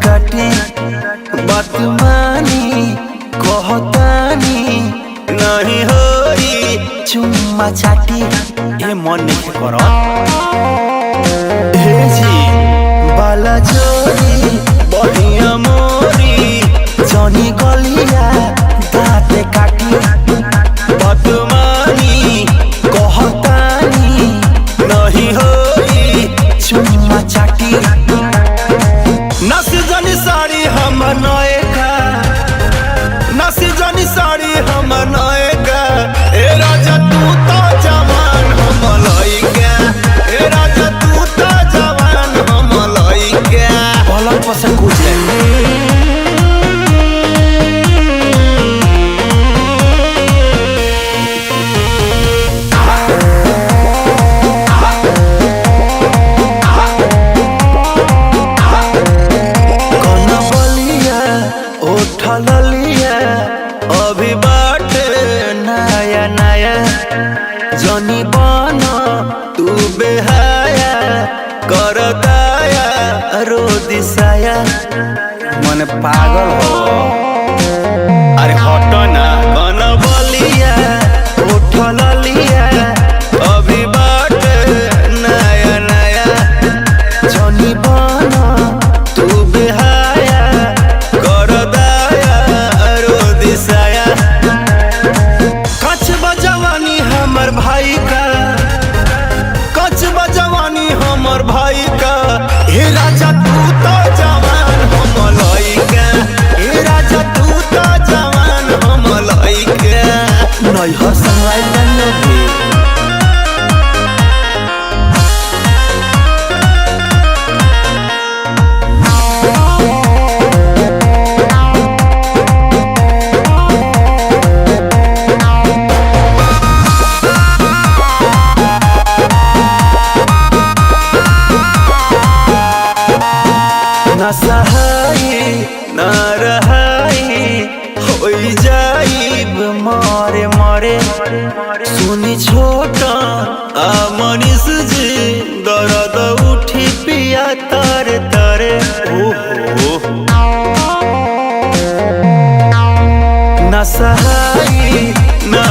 काटी बात मानी कहतानी नहीं होई चुम्मा चाटी ए मन नहीं करो हे जी बाला जोरी बढ़िया मोरी जनी गलिया दाँत काटी बात मानी कहतानी नहीं होई चुम्मा चाटी नस जनी साड़ी हम नएगा नस जनी साड़ी हम नएगा ए राजा तू तो जवान हम लइका ए राजा तू तो जवान हम लइका पलक पर से कूद लिया अभी बाटे नया नया जनी बना तू बेहाया कर दाया रो दिसाया मन पागल हो अरे हटो ना बना बलिया उठल लिया अभी बाटे नया नया जनी बना तू बेहाया कर हमर भाई का कच बजवानी हमर भाई का हे राजा तू तो जवान हम लइका हे राजा तू तो जवान हम लइका नहीं हो संगवाई बनोगे ना सहाई ना रहाई होई जाइब मारे मारे सुनी छोटा आ मनीष जी दर्द उठी पिया तारे तारे ओहो ना सहाई ना